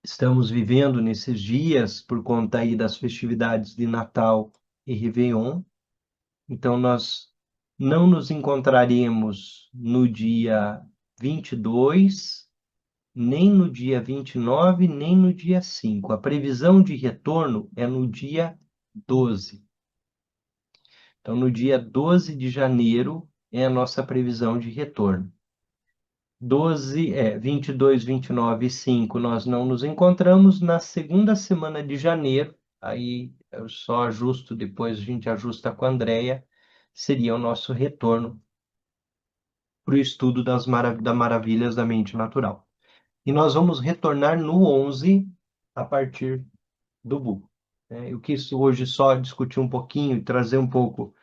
estamos vivendo nesses dias por conta aí das festividades de Natal e Réveillon. Então, nós não nos encontraremos no dia 22, nem no dia 29, nem no dia 5. A previsão de retorno é no dia 12. Então, no dia 12 de janeiro é a nossa previsão de retorno. 22, 29 e 5 nós não nos encontramos. Na segunda semana de janeiro, aí eu só ajusto, depois a gente ajusta com a Andrea, seria o nosso retorno para o estudo das maravilhas da mente natural. E nós vamos retornar no 11 a partir do Bu. Eu quis hoje só discutir um pouquinho e trazer um pouco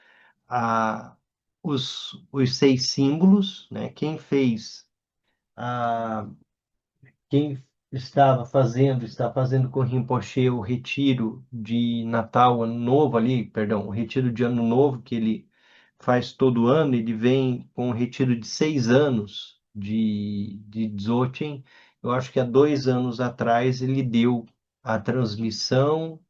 a, os 6 símbolos, né? A, quem está fazendo com Rinpoche o retiro de Natal, Ano Novo ali, perdão, o retiro de Ano Novo que ele faz todo ano, ele vem com um retiro de 6 anos de Dzogchen. Eu acho que há 2 anos atrás ele deu a transmissão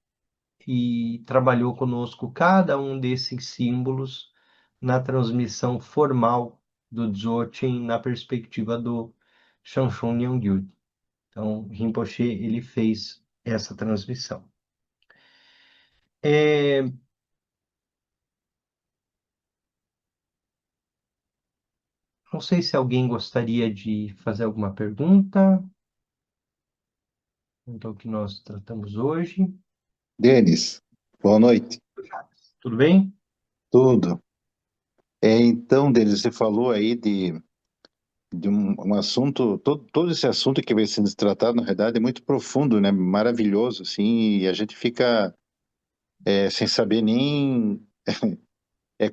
e trabalhou conosco cada um desses símbolos na transmissão formal do Dzogchen na perspectiva do Shanshung Nyonggyul. Então, Rinpoche, ele fez essa transmissão. É, não sei se alguém gostaria de fazer alguma pergunta, então, que nós tratamos hoje. Denis, boa noite. Tudo bem? Tudo. Então, Denis, você falou aí de um assunto, todo esse assunto que vai sendo tratado, na verdade, é muito profundo, né? Maravilhoso, assim, e a gente fica sem saber nem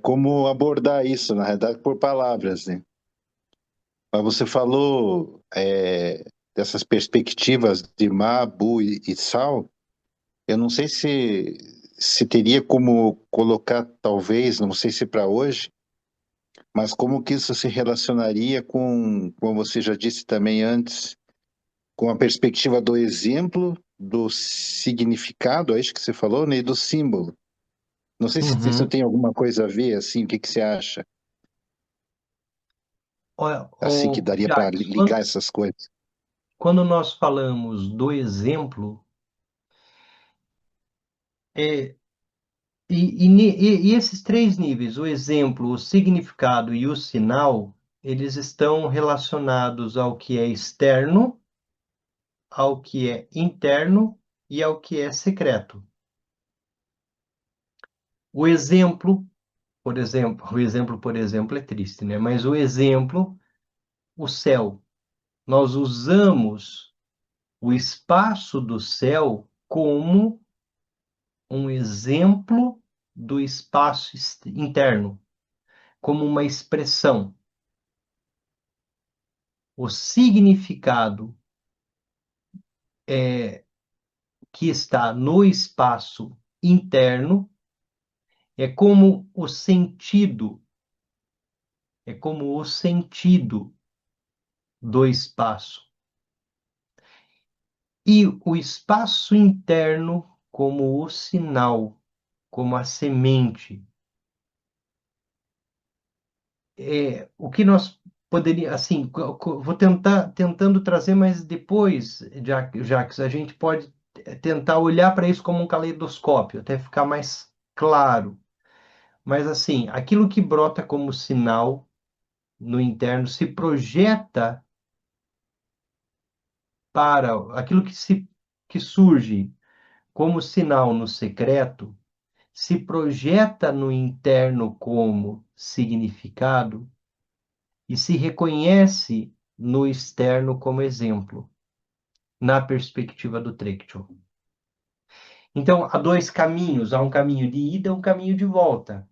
como abordar isso, na verdade, por palavras, né? Mas você falou dessas perspectivas de Ma, Bu e Sal. Eu não sei se teria como colocar, talvez, não sei se para hoje, mas como que isso se relacionaria com, como você já disse também antes, com a perspectiva do exemplo, do significado, é isso que você falou, né, e do símbolo. Não sei se isso Uhum. tem alguma coisa a ver, assim, o que que você acha? Olha, Assim, que daria para Jacques, ligar essas coisas. quando nós falamos do exemplo, é, e esses 3 níveis, o exemplo, o significado e o sinal, eles estão relacionados ao que é externo, ao que é interno e ao que é secreto. O exemplo, por exemplo, é triste, né? Mas o exemplo, o céu, nós usamos o espaço do céu como um exemplo do espaço interno, como uma expressão. O significado que está no espaço interno é como o sentido do espaço. E o espaço interno como o sinal, como a semente. O que nós poderíamos, assim, vou tentando trazer, mas depois, Jacques, a gente pode tentar olhar para isso como um caleidoscópio, até ficar mais claro. Mas assim, aquilo que brota como sinal no interno se projeta para aquilo que surge como sinal no secreto, se projeta no interno como significado e se reconhece no externo como exemplo, na perspectiva do Trekchö. Então, há 2 caminhos, há um caminho de ida e um caminho de volta.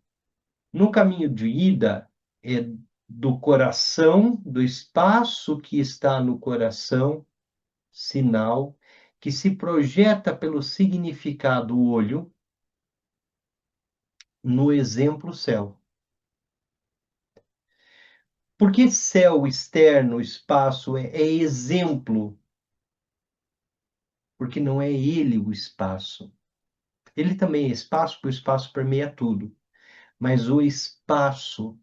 No caminho de ida, é do coração, do espaço que está no coração, sinal, que se projeta pelo significado olho, no exemplo céu. Porque céu externo, espaço, é exemplo, porque não é ele o espaço. Ele também é espaço, porque o espaço permeia tudo. mas o espaço,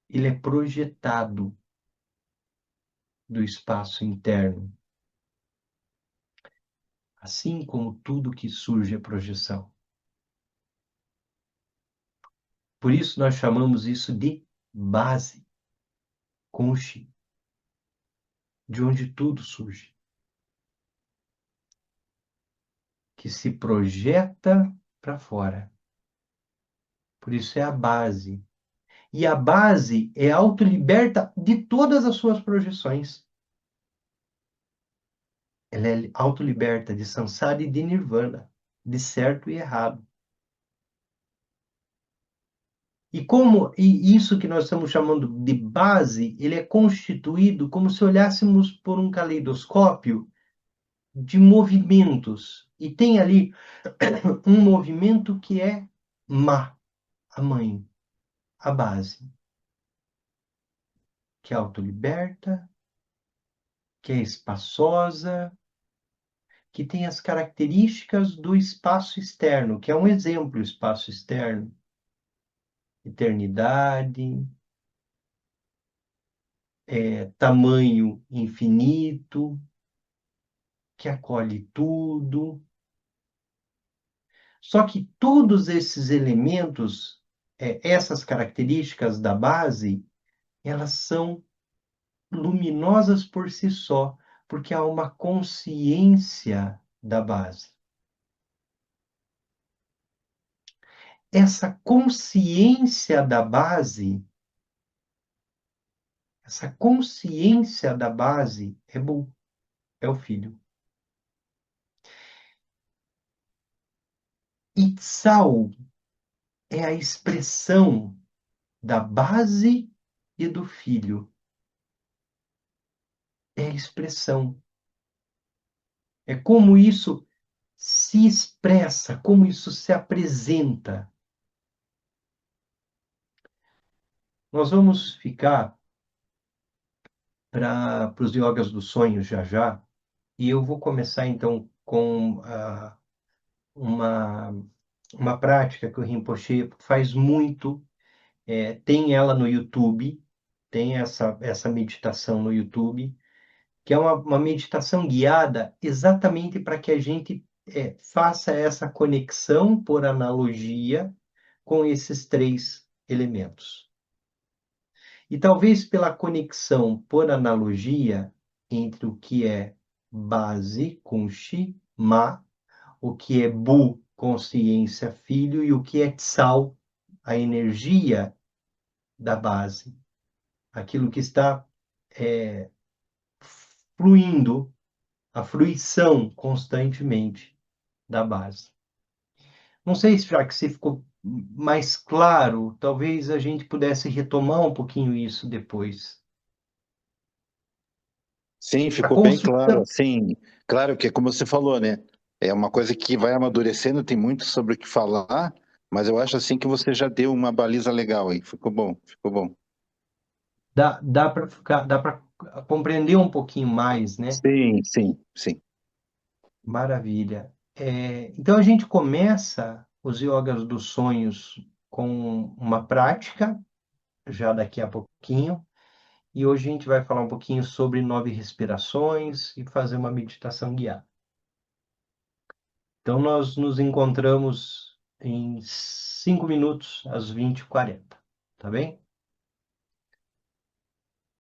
ele é projetado do espaço interno, assim como tudo que surge é projeção. Por isso nós chamamos isso de base, Kunshi, de onde tudo surge, que se projeta para fora. Por isso é a base. E a base é autoliberta de todas as suas projeções. Ela é autoliberta de samsara e de nirvana, de certo e errado. E isso que nós estamos chamando de base, ele é constituído como se olhássemos por um caleidoscópio de movimentos. E tem ali um movimento que é Ma, a mãe, a base, que é autoliberta, que é espaçosa, que tem as características do espaço externo, que é um exemplo, espaço externo. Eternidade, tamanho infinito, que acolhe tudo. Só que todos esses elementos, essas características da base, elas são luminosas por si só, porque há uma consciência da base. Essa consciência da base é bom, é o filho. Itzal é a expressão da base e do filho. É a expressão. É como isso se expressa, como isso se apresenta. Nós vamos ficar para os yogas dos sonhos já já, e eu vou começar então com uma, uma prática que o Rinpoche faz muito, tem ela no YouTube, tem essa meditação no YouTube, que é uma meditação guiada exatamente para que a gente faça essa conexão por analogia com esses três elementos. E talvez pela conexão por analogia entre o que é base, Kunshi, Ma, o que é Bu, consciência, filho, e o que é Tsal, a energia da base, aquilo que está fluindo, a fruição constantemente da base. Não sei se já que se ficou mais claro, talvez a gente pudesse retomar um pouquinho isso depois. Sim, A ficou bem claro, construção assim, claro que é como você falou, né? É uma coisa que vai amadurecendo, tem muito sobre o que falar, mas eu acho assim que você já deu uma baliza legal aí. Ficou bom, ficou bom. dá para compreender um pouquinho mais, né? Sim, sim, sim. Maravilha. Então a gente começa os yogas dos sonhos com uma prática, já daqui a pouquinho, e hoje a gente vai falar um pouquinho sobre 9 respirações e fazer uma meditação guiada. Então nós nos encontramos em 5 minutos, às 20h40, tá bem?